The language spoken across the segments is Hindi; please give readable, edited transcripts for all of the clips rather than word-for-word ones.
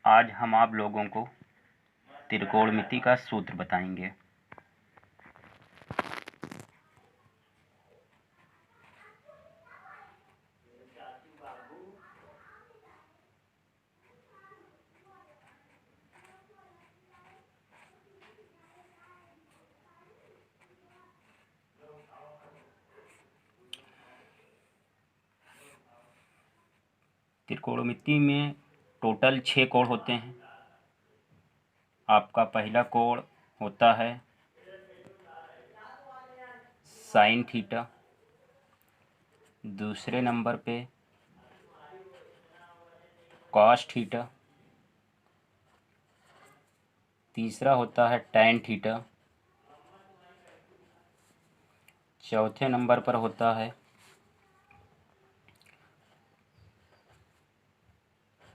आज हम आप लोगों को त्रिकोणमिति का सूत्र बताएंगे। त्रिकोणमिति में टोटल 6 कोण होते हैं। आपका पहला कोण होता है साइन थीटा, दूसरे नंबर पे कॉस थीटा, तीसरा होता है टैन थीटा, चौथे नंबर पर होता है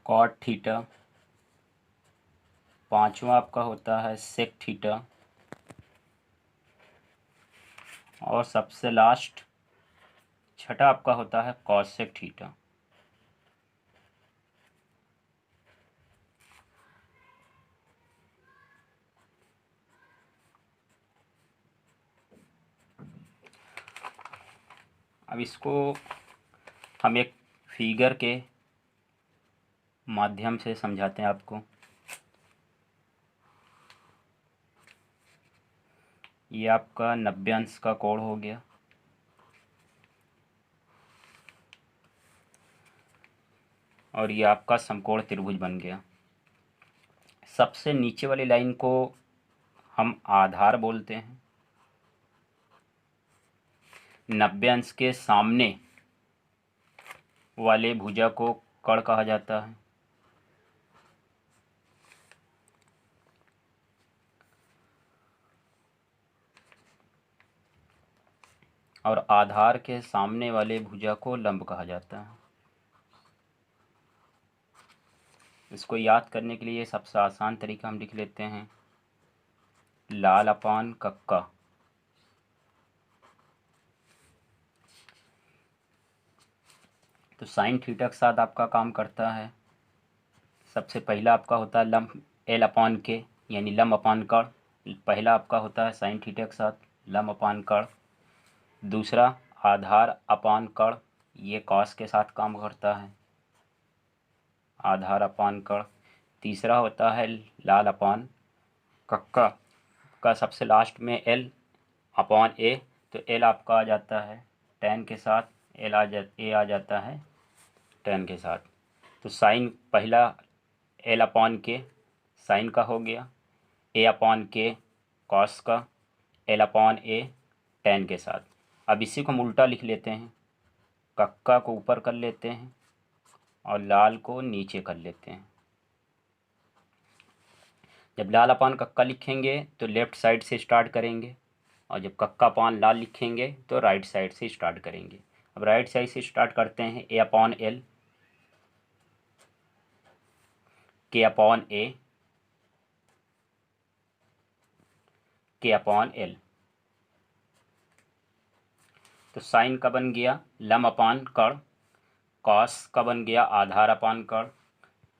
कॉट थीटा, पांचवा आपका होता है सेक थीटा और सबसे लास्ट छठा आपका होता है कॉसेक थीटा। अब इसको हम एक फिगर के माध्यम से समझाते हैं आपको। ये आपका 90 अंश का कोण हो गया और ये आपका समकोण त्रिभुज बन गया। सबसे नीचे वाली लाइन को हम आधार बोलते हैं। 90 अंश के सामने वाले भुजा को कर्ण कहा जाता है और आधार के सामने वाले भुजा को लंब कहा जाता है। इसको याद करने के लिए सबसे आसान तरीका हम लिख लेते हैं लाल अपान कक्का। तो साइन थीटा के साथ आपका काम करता है। सबसे पहला आपका होता है लंब एल अपान के, यानी लंब अपान कर्ण। पहला आपका होता है साइन थीटा के साथ लंब अपान कर्ण। दूसरा आधार अपान कर्ण, ये कॉस के साथ काम करता है, आधार अपान कर्ण। तीसरा होता है लाल अपान कक्का का सबसे लास्ट में एल अपान ए, तो एल आपका आ जाता है टैन के साथ, ए आ जाता है टैन के साथ। तो साइन पहला एल अपान के साइन का हो गया, ए अपान के कॉस का, एल अपान ए टैन के साथ। अब इसी को हम उल्टा लिख लेते हैं, कक्का को ऊपर कर लेते हैं और लाल को नीचे कर लेते हैं। जब लाल अपान कक्का लिखेंगे तो लेफ़्ट साइड से स्टार्ट करेंगे और जब कक्का अपान लाल लिखेंगे तो राइट साइड से स्टार्ट करेंगे। अब राइट साइड से स्टार्ट करते हैं ए अपान एल, के अपान ए, के अपान एल। तो साइन का बन गया लम अपान कर्ण, कॉस का बन गया आधार अपान कर्ण,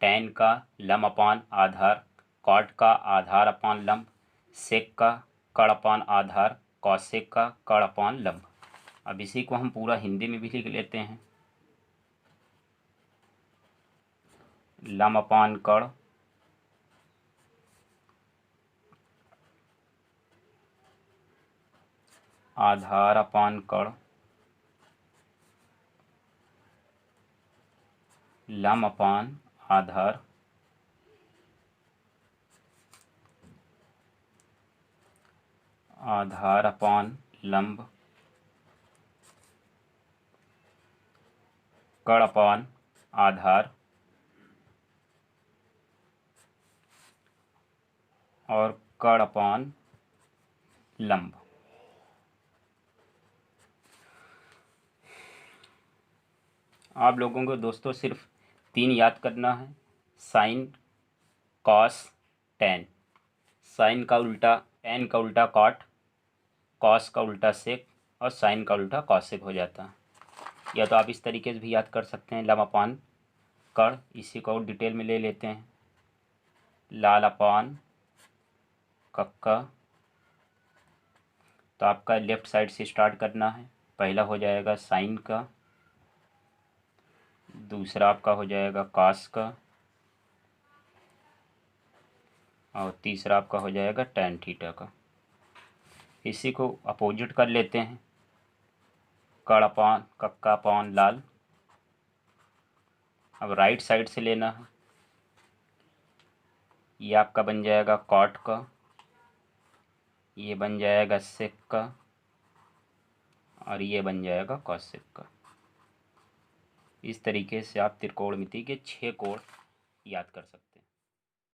टैन का लम अपान आधार, कॉट का आधार अपान लंब, सेक का कर्ण अपान आधार, कॉसेक का कर्ण अपान लंब। अब इसी को हम पूरा हिंदी में भी लिख लेते हैं, लम अपान कर्ण आधार अपान कर्ण, लम अपान आधार, आधार अपान लंब, कर्ण अपान आधार और कर्ण अपान लंब। आप लोगों को दोस्तों सिर्फ 3 याद करना है, साइन, कॉस, टैन। साइन का उल्टा टैन का उल्टा कॉट, कॉस का उल्टा सेक और साइन का उल्टा कॉसेक हो जाता है। या तो आप इस तरीके से भी याद कर सकते हैं लम अपान कर्ण। इसी को और डिटेल में ले लेते हैं, लाल अपान कक्का। तो आपका लेफ़्ट साइड से स्टार्ट करना है। पहला हो जाएगा साइन का, दूसरा आपका हो जाएगा कास का, और तीसरा आपका हो जाएगा टैन थीटा का। इसी को अपोजिट कर लेते हैं। कड़ अपान कक्का अपान लाल। अब राइट साइड से लेना है। ये आपका बन जाएगा कॉट का, ये बन जाएगा सेक का, और ये बन जाएगा कॉसेक का। इस तरीके से आप त्रिकोणमिति के 6 कोण याद कर सकते हैं।